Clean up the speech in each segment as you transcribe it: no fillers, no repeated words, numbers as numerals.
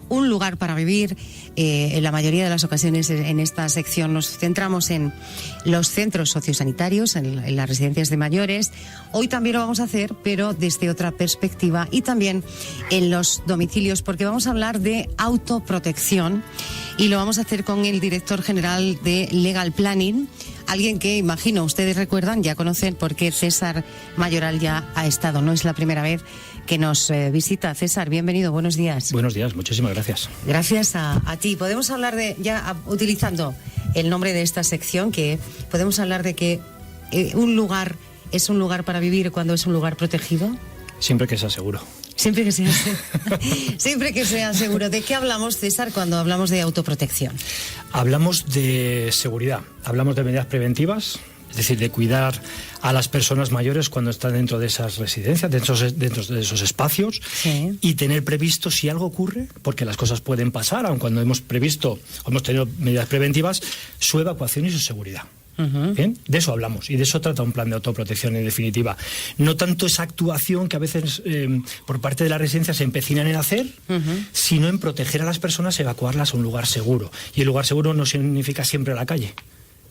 un lugar para vivir. En la mayoría de las ocasiones en esta sección nos centramos en los centros sociosanitarios, en las residencias de mayores. Hoy también lo vamos a hacer, pero desde otra perspectiva, y también en los domicilios, porque vamos a hablar de autoprotección y lo vamos a hacer con el director general de Legal Planning, alguien que imagino ustedes recuerdan, ya conocen, porque César Mayoral ya ha estado, no es la primera vez que nos visita. César, bienvenido, buenos días. Buenos días, muchísimas gracias. Gracias a ti. Podemos hablar de, utilizando el nombre de esta sección, que podemos hablar de que un lugar es un lugar para vivir cuando es un lugar protegido. Siempre que sea seguro. Siempre que sea seguro. ¿De qué hablamos, César, cuando hablamos de autoprotección? Hablamos de seguridad, hablamos de medidas preventivas, es decir, de cuidar a las personas mayores cuando están dentro de esas residencias, dentro de esos espacios, sí, y tener previsto si algo ocurre, porque las cosas pueden pasar, aun cuando hemos previsto o hemos tenido medidas preventivas, su evacuación y su seguridad. Bien, de eso hablamos y de eso trata un plan de autoprotección en definitiva. No tanto esa actuación que a veces por parte de la residencia se empecinan en hacer, sino en proteger a las personas, evacuarlas a un lugar seguro. Y el lugar seguro no significa siempre la calle.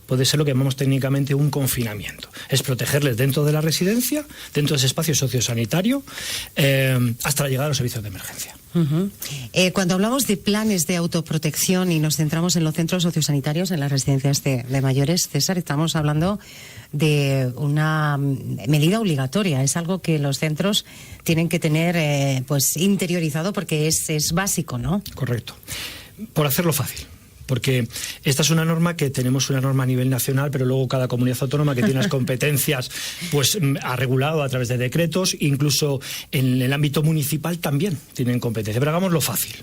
Puede ser lo que llamamos técnicamente un confinamiento. Es protegerles dentro de la residencia, dentro de ese espacio sociosanitario, hasta la llegada de los servicios de emergencia. Cuando hablamos de planes de autoprotección y nos centramos en los centros sociosanitarios, en las residencias de mayores, César, estamos hablando de una medida obligatoria. Es algo que los centros tienen que tener pues interiorizado porque es básico, ¿no? Correcto. Por hacerlo fácil. Porque esta es una norma que tenemos una norma a nivel nacional, pero luego cada comunidad autónoma que tiene las competencias pues ha regulado a través de decretos, incluso en el ámbito municipal también tienen competencia. Pero hagámoslo fácil.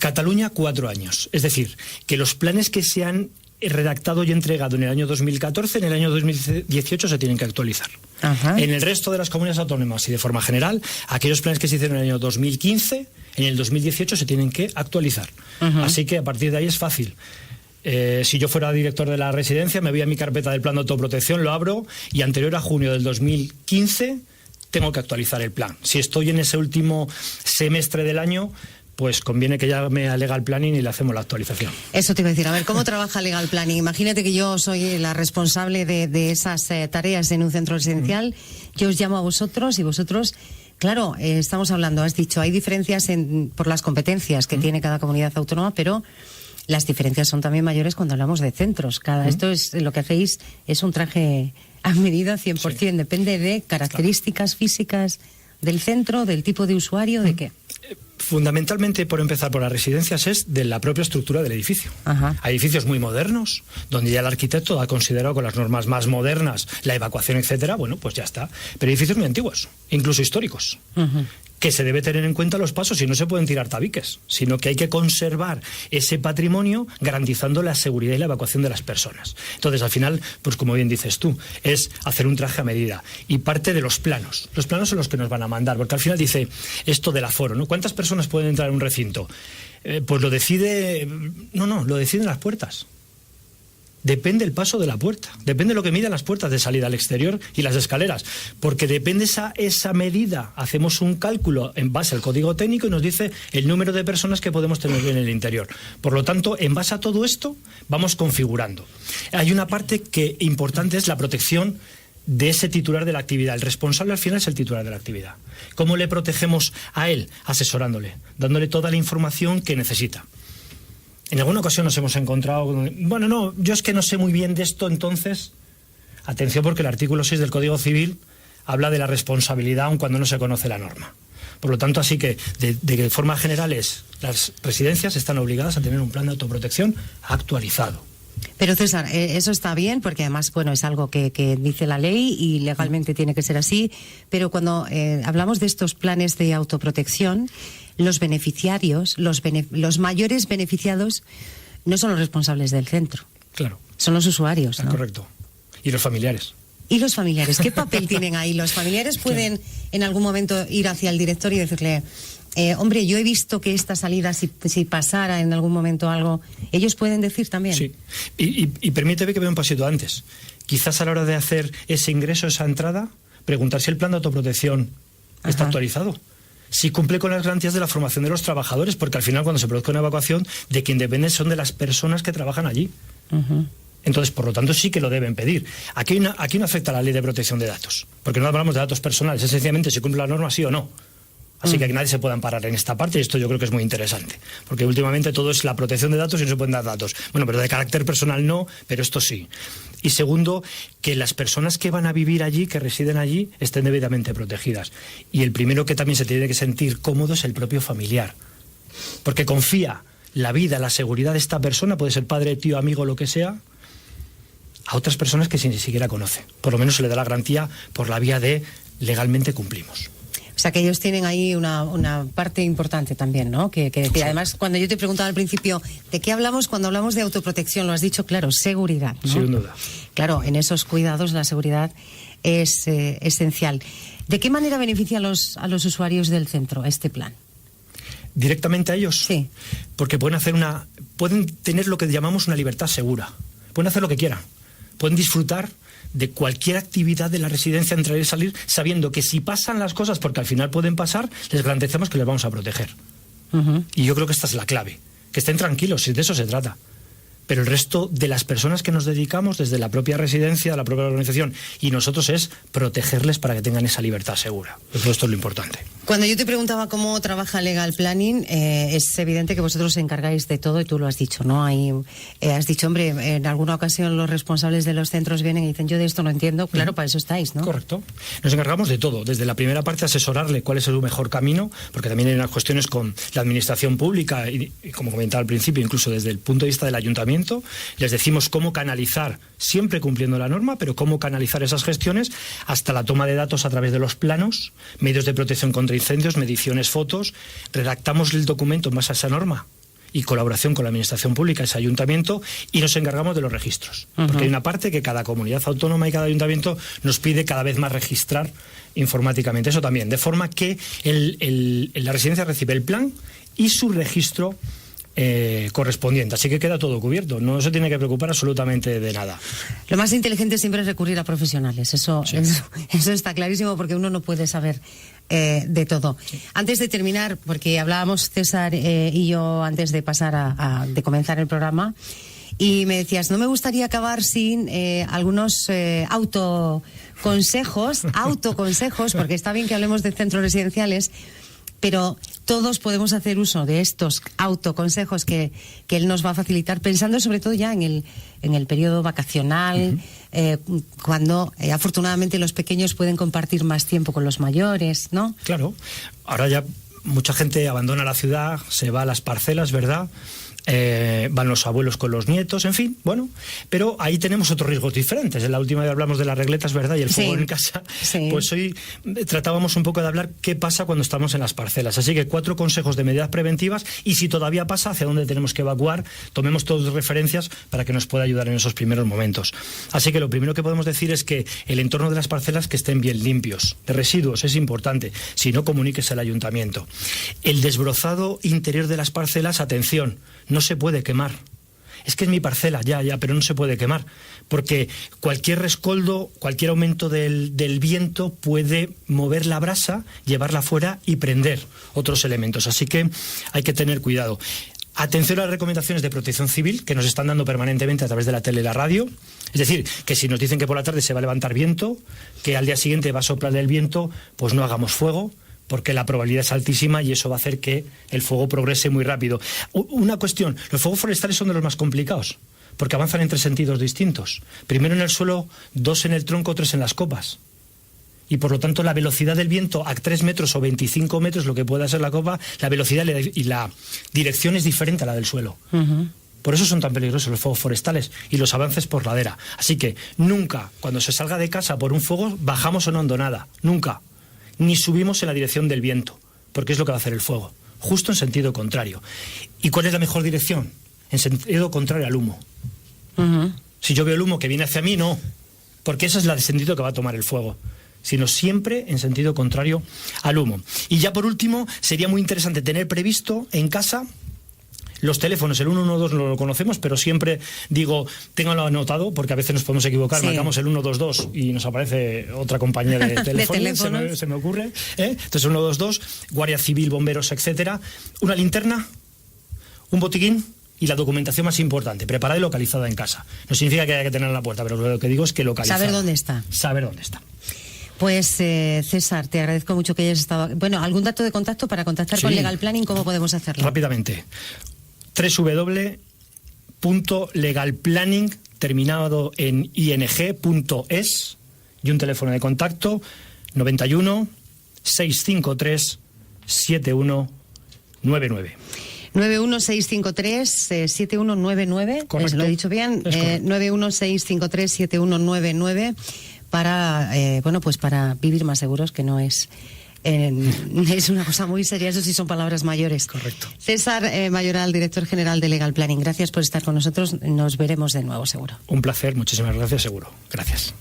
Cataluña, 4 años. Es decir, que los planes que se han redactado y entregado en el año 2014, en el año 2018 se tienen que actualizar. Ajá. En el resto de las comunidades autónomas y de forma general, aquellos planes que se hicieron en el año 2015, en el 2018 se tienen que actualizar. Ajá. Así que a partir de ahí es fácil. Si yo fuera director de la residencia, me voy a mi carpeta del plan de autoprotección, lo abro y anterior a junio del 2015 tengo que actualizar el plan. Si estoy en ese último semestre del año, pues conviene que llame a Legal Planning y le hacemos la actualización. Eso te iba a decir. A ver, ¿cómo trabaja Legal Planning? Imagínate que yo soy la responsable de esas tareas en un centro residencial. Yo os llamo a vosotros y vosotros... Claro, estamos hablando, has dicho, hay diferencias por las competencias que tiene cada comunidad autónoma, pero las diferencias son también mayores cuando hablamos de centros. Esto es lo que hacéis, es un traje a medida 100%, sí. Depende de características físicas del centro, del tipo de usuario, ¿de qué? Fundamentalmente, por empezar por las residencias, es de la propia estructura del edificio. Ajá. Hay edificios muy modernos, donde ya el arquitecto ha considerado con las normas más modernas la evacuación, etcétera, bueno, pues ya está. Pero hay edificios muy antiguos, incluso históricos, que se debe tener en cuenta los pasos y no se pueden tirar tabiques, sino que hay que conservar ese patrimonio garantizando la seguridad y la evacuación de las personas. Entonces, al final, pues como bien dices tú, es hacer un traje a medida y parte de los planos. Los planos son los que nos van a mandar, porque al final dice esto del aforo, ¿no? ¿Cuántas personas pueden entrar en un recinto? Pues lo decide... No, lo deciden las puertas. Depende el paso de la puerta, depende lo que midan las puertas de salida al exterior y las escaleras, porque depende esa medida, hacemos un cálculo en base al código técnico y nos dice el número de personas que podemos tener en el interior. Por lo tanto, en base a todo esto, vamos configurando. Hay una parte que importante es la protección de ese titular de la actividad. El responsable al final es el titular de la actividad. ¿Cómo le protegemos a él? Asesorándole, dándole toda la información que necesita. En alguna ocasión nos hemos encontrado... Bueno, no, yo es que no sé muy bien de esto, entonces... Atención, porque el artículo 6 del Código Civil habla de la responsabilidad aun cuando no se conoce la norma. Por lo tanto, así que, de forma general, las residencias están obligadas a tener un plan de autoprotección actualizado. Pero César, eso está bien, porque además, bueno, es algo que dice la ley y legalmente tiene que ser así, pero cuando hablamos de estos planes de autoprotección, los beneficiarios, los mayores beneficiados, no son los responsables del centro. Claro. Son los usuarios, ¿no? Correcto. Y los familiares. ¿Y los familiares? ¿Qué papel tienen ahí? ¿Los familiares pueden en algún momento ir hacia el director y decirle... hombre, yo he visto que esta salida, si pasara en algún momento algo, ellos pueden decir también? Sí, y permíteme que vea un pasito antes. Quizás a la hora de hacer ese ingreso, esa entrada, preguntar si el plan de autoprotección está actualizado. si cumple con las garantías de la formación de los trabajadores, porque al final cuando se produzca una evacuación, de quien dependen son de las personas que trabajan allí. Entonces, por lo tanto, sí que lo deben pedir. Aquí no afecta la ley de protección de datos, porque no hablamos de datos personales, es sencillamente si cumple la norma sí o no. Así que nadie se pueda amparar en esta parte, y esto yo creo que es muy interesante, porque últimamente todo es la protección de datos y no se pueden dar datos. Bueno, pero de carácter personal no, pero esto sí. Y segundo, que las personas que van a vivir allí, que residen allí, estén debidamente protegidas. Y el primero que también se tiene que sentir cómodo es el propio familiar, porque confía la vida, la seguridad de esta persona, puede ser padre, tío, amigo, lo que sea, a otras personas que ni siquiera conoce. Por lo menos se le da la garantía por la vía de legalmente cumplimos. O sea, que ellos tienen ahí una parte importante también, ¿no? Que además, cuando yo te preguntaba al principio, ¿de qué hablamos cuando hablamos de autoprotección? Lo has dicho, claro, seguridad, ¿no? Sin duda. Claro, en esos cuidados la seguridad es esencial. ¿De qué manera beneficia a los usuarios del centro este plan? ¿Directamente a ellos? Sí. Porque pueden tener lo que llamamos una libertad segura. Pueden hacer lo que quieran. Pueden disfrutar de cualquier actividad de la residencia, entrar y salir, sabiendo que si pasan las cosas, porque al final pueden pasar, les garantizamos que les vamos a proteger. Y yo creo que esta es la clave. Que estén tranquilos, si de eso se trata. Pero el resto de las personas que nos dedicamos, desde la propia residencia, la propia organización, y nosotros, es protegerles para que tengan esa libertad segura. Esto es lo importante. Cuando yo te preguntaba cómo trabaja Legal Planning, es evidente que vosotros os encargáis de todo, y tú lo has dicho, ¿no? Has dicho, hombre, en alguna ocasión los responsables de los centros vienen y dicen, yo de esto no entiendo. Claro, para eso estáis, ¿no? Correcto. Nos encargamos de todo. Desde la primera parte, asesorarle cuál es el mejor camino, porque también hay unas cuestiones con la administración pública y como comentaba al principio, incluso desde el punto de vista del ayuntamiento, les decimos cómo canalizar, siempre cumpliendo la norma, pero cómo canalizar esas gestiones hasta la toma de datos a través de los planos, medios de protección contra incendios, mediciones, fotos. Redactamos el documento en base a esa norma y colaboración con la administración pública, ese ayuntamiento, y nos encargamos de los registros. Porque hay una parte que cada comunidad autónoma y cada ayuntamiento nos pide cada vez más registrar informáticamente. Eso también, de forma que la residencia recibe el plan y su registro correspondiente, así que queda todo cubierto, no se tiene que preocupar absolutamente de nada. Lo más inteligente siempre es recurrir a profesionales, eso está clarísimo, porque uno no puede saber de todo. Sí. Antes de terminar, porque hablábamos César y yo antes de pasar de comenzar el programa, y me decías, no me gustaría acabar sin algunos autoconsejos, porque está bien que hablemos de centros residenciales, pero todos podemos hacer uso de estos autoconsejos que él nos va a facilitar, pensando sobre todo ya en el periodo vacacional, cuando afortunadamente los pequeños pueden compartir más tiempo con los mayores, ¿no? Claro, ahora ya mucha gente abandona la ciudad, se va a las parcelas, ¿verdad? Van los abuelos con los nietos, en fin, bueno, pero ahí tenemos otros riesgos diferentes. En la última vez hablamos de las regletas, ¿verdad? Y el fuego en casa. Sí. Pues hoy tratábamos un poco de hablar qué pasa cuando estamos en las parcelas. Así que 4 consejos de medidas preventivas, y si todavía pasa, hacia dónde tenemos que evacuar, tomemos todas referencias para que nos pueda ayudar en esos primeros momentos. Así que lo primero que podemos decir es que el entorno de las parcelas que estén bien limpios. De residuos es importante, si no, comuníquese al ayuntamiento. El desbrozado interior de las parcelas, atención, no se puede quemar. Es que es mi parcela, ya, pero no se puede quemar, porque cualquier rescoldo, cualquier aumento del viento puede mover la brasa, llevarla fuera y prender otros elementos. Así que hay que tener cuidado. Atención a las recomendaciones de protección civil que nos están dando permanentemente a través de la tele y la radio. Es decir, que si nos dicen que por la tarde se va a levantar viento, que al día siguiente va a soplar el viento, pues no hagamos fuego, porque la probabilidad es altísima y eso va a hacer que el fuego progrese muy rápido. Una cuestión, los fuegos forestales son de los más complicados, porque avanzan en 3 sentidos distintos. Primero en el suelo, 2 en el tronco, 3 en las copas. Y por lo tanto la velocidad del viento a 3 metros o 25 metros, lo que pueda ser la copa, la velocidad y la dirección es diferente a la del suelo. Por eso son tan peligrosos los fuegos forestales y los avances por ladera. Así que nunca, cuando se salga de casa por un fuego, bajamos en hondonada. Nunca. Ni subimos en la dirección del viento, porque es lo que va a hacer el fuego, justo en sentido contrario. ¿Y cuál es la mejor dirección? En sentido contrario al humo. Si yo veo el humo que viene hacia mí, no, porque esa es la de sentido que va a tomar el fuego, sino siempre en sentido contrario al humo. Y ya por último, sería muy interesante tener previsto en casa Los teléfonos, el 112 no lo conocemos, pero siempre digo, ténganlo anotado, porque a veces nos podemos equivocar, sí. Marcamos el 122 y nos aparece otra compañía de teléfonos, se me ocurre. Entonces 122, Guardia Civil, bomberos, etcétera. Una linterna, un botiquín y la documentación más importante, preparada y localizada en casa. No significa que haya que tenerla en la puerta, pero lo que digo es que localizada. Saber dónde está. Saber dónde está. Pues César, te agradezco mucho que hayas estado. Bueno, ¿algún dato de contacto para contactar con Legal Planning? ¿Cómo podemos hacerlo? Rápidamente. www.legalplanning terminado en ing.es y un teléfono de contacto 91 653 7199. 91653-7199. Correcto. ¿Lo he dicho bien? 91653-7199 para, pues para vivir más seguros, que no es... es una cosa muy seria, eso sí son palabras mayores. Correcto. César Mayoral, director general de Legal Planning, gracias por estar con nosotros. Nos veremos de nuevo, seguro. Un placer, muchísimas gracias, seguro. Gracias.